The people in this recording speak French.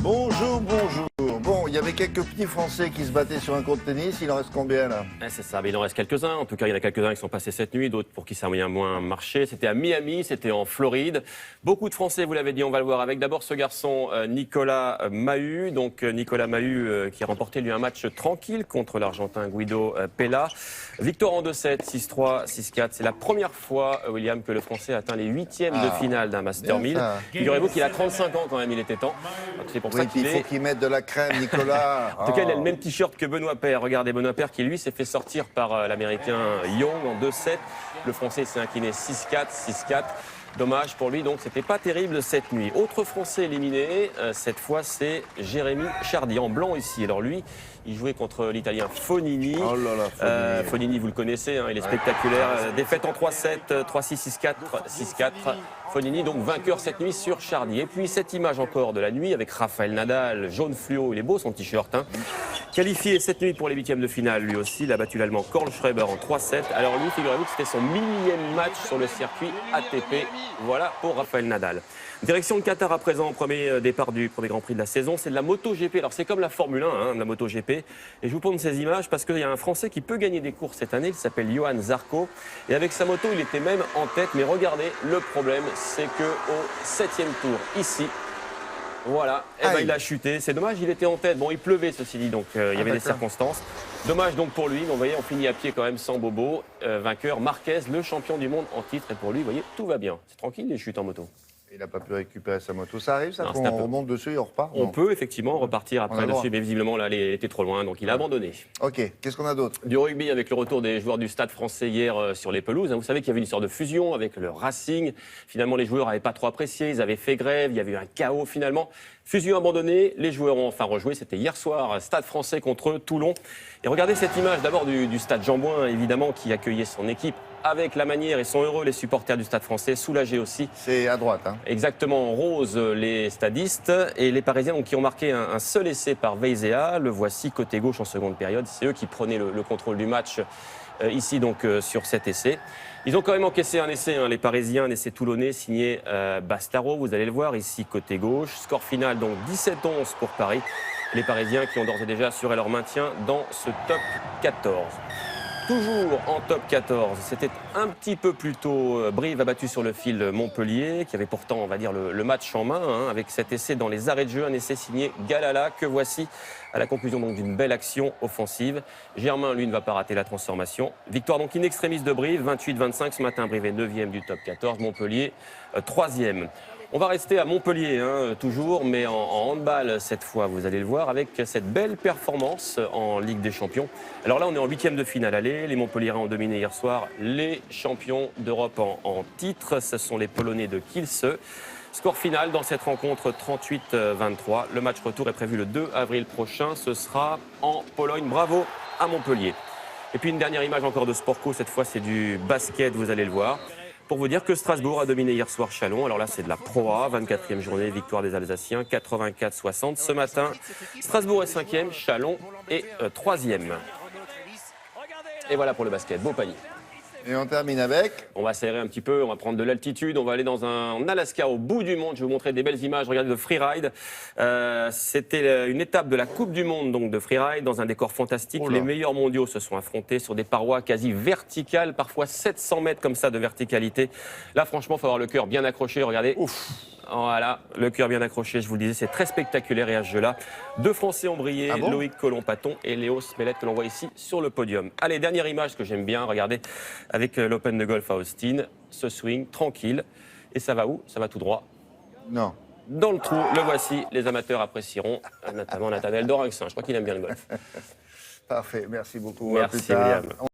Bonjour, bonjour. Bon, il y avait quelques petits Français qui se battaient sur un court de tennis. Il en reste combien, là? C'est ça, mais il en reste quelques-uns. En tout cas, il y en a quelques-uns qui sont passés cette nuit, d'autres pour qui ça a moins marché. C'était à Miami, c'était en Floride. Beaucoup de Français, vous l'avez dit, on va le voir avec d'abord ce garçon Nicolas Mahut. Donc Nicolas Mahut qui a remporté lui un match tranquille contre l'Argentin Guido Pella. Victoire en 2-7, 6-3, 6-4. C'est la première fois, William, que le Français atteint les huitièmes de finale d'un Master 1000. Figurez-vous qu'il a 35 ans quand même, il était temps. C'est pour ça qu'il il faut qu'il mette de la crème, Nicolas. En tout cas, il a le même t-shirt que Benoît Paire. Regardez, Benoît Paire qui, lui, s'est fait sortir par l'Américain Young en 2-7. Le Français s'est incliné 6-4, 6-4. Dommage pour lui, donc c'était pas terrible cette nuit. Autre Français éliminé, cette fois c'est Jérémy Chardy, en blanc ici. Alors lui, il jouait contre l'Italien Fognini. Oh là là, Fognini. Fognini, vous le connaissez, hein, il est spectaculaire. Défaite en 3-7, 3-6, 6-4, 6-4. Fognini, donc vainqueur cette nuit sur Chardy. Et puis cette image encore de la nuit avec Rafael Nadal, jaune fluo, il est beau son t-shirt. Hein. Qualifié cette nuit pour les huitièmes de finale, lui aussi, il a battu l'Allemand Karl Schreiber en 3-7. Alors lui, figurez-vous que c'était son millième match sur le circuit ATP. Voilà pour Rafael Nadal. Direction le Qatar à présent, premier départ du premier Grand Prix de la saison, c'est de la MotoGP. Alors c'est comme la Formule 1, hein, la MotoGP. Et je vous montre ces images parce qu'il y a un Français qui peut gagner des courses cette année, il s'appelle Johan Zarco. Et avec sa moto, il était même en tête. Mais regardez, le problème, c'est qu'au 7e tour, ici, voilà, et ben, il a chuté. C'est dommage, il était en tête. Bon, il pleuvait, ceci dit, donc il y avait des circonstances. Dommage donc pour lui, mais vous voyez, on finit à pied quand même sans bobo. Vainqueur, Marquez, le champion du monde en titre. Et pour lui, vous voyez, tout va bien. C'est tranquille, les chutes en moto. Il n'a pas pu récupérer sa moto. Ça arrive, ça, Non, qu'on remonte dessus et on repart? On peut effectivement repartir après dessus, mais visiblement, là, il était trop loin, donc il a abandonné. Ok, qu'est-ce qu'on a d'autre? Du rugby avec le retour des joueurs du Stade français hier sur les pelouses. Vous savez qu'il y avait une sorte de fusion avec le Racing. Finalement, les joueurs n'avaient pas trop apprécié, ils avaient fait grève, il y avait eu un chaos finalement. Fusion abandonnée, les joueurs ont enfin rejoué. C'était hier soir, Stade français contre Toulon. Et regardez cette image d'abord du Stade Jean-Bouin, évidemment, qui accueillait son équipe avec la manière. Ils sont heureux, les supporters du Stade français, soulagés aussi. C'est à droite, hein. Exactement, en rose, les stadistes et les Parisiens donc, qui ont marqué un seul essai par Veizea. Le voici côté gauche en seconde période. C'est eux qui prenaient le contrôle du match ici donc sur cet essai. Ils ont quand même encaissé un essai, hein, les Parisiens, un essai toulonnais signé Bastaro. Vous allez le voir ici côté gauche. Score final donc 17-11 pour Paris. Les Parisiens qui ont d'ores et déjà assuré leur maintien dans ce top 14. Toujours en top 14, c'était un petit peu plus tôt. Brive a battu sur le fil Montpellier, qui avait pourtant, on va dire, le match en main, hein, avec cet essai dans les arrêts de jeu, un essai signé Galala, que voici à la conclusion donc d'une belle action offensive. Germain, lui, ne va pas rater la transformation. Victoire donc in extremis de Brive, 28-25 ce matin. Brive est 9e du top 14, Montpellier 3e. On va rester à Montpellier, hein, toujours, mais en handball cette fois, vous allez le voir, avec cette belle performance en Ligue des Champions. Alors là, on est en huitième de finale aller. Les Montpelliérains ont dominé hier soir les champions d'Europe en titre. Ce sont les Polonais de Kielce. Score final dans cette rencontre 38-23. Le match retour est prévu le 2 avril prochain. Ce sera en Pologne. Bravo à Montpellier. Et puis une dernière image encore de Sportco. Cette fois, c'est du basket, vous allez le voir. Pour vous dire que Strasbourg a dominé hier soir Chalon. Alors là, c'est de la Pro A, 24e journée, victoire des Alsaciens, 84-60. Ce matin, Strasbourg est 5e, Chalon est 3e. Et voilà pour le basket, beau panier. Et on termine avec? On va serrer un petit peu, on va prendre de l'altitude, on va aller en Alaska, au bout du monde. Je vais vous montrer des belles images. Regardez le freeride. C'était une étape de la Coupe du Monde donc de freeride dans un décor fantastique. Les meilleurs mondiaux se sont affrontés sur des parois quasi verticales, parfois 700 mètres comme ça de verticalité. Là, franchement, il faut avoir le cœur bien accroché. Regardez. Ouf. Voilà, le cœur bien accroché, je vous le disais, c'est très spectaculaire et à ce jeu-là. Deux Français ont brillé, Loïc Colomb-Paton et Léo Smelet que l'on voit ici sur le podium. Allez, dernière image que j'aime bien, regardez, avec l'Open de golf à Austin, ce swing tranquille. Et ça va où? Ça va tout droit. Non. Dans le trou, le voici, les amateurs apprécieront, notamment Nathanaël Dorinxin, je crois qu'il aime bien le golf. Parfait, merci beaucoup. Merci William.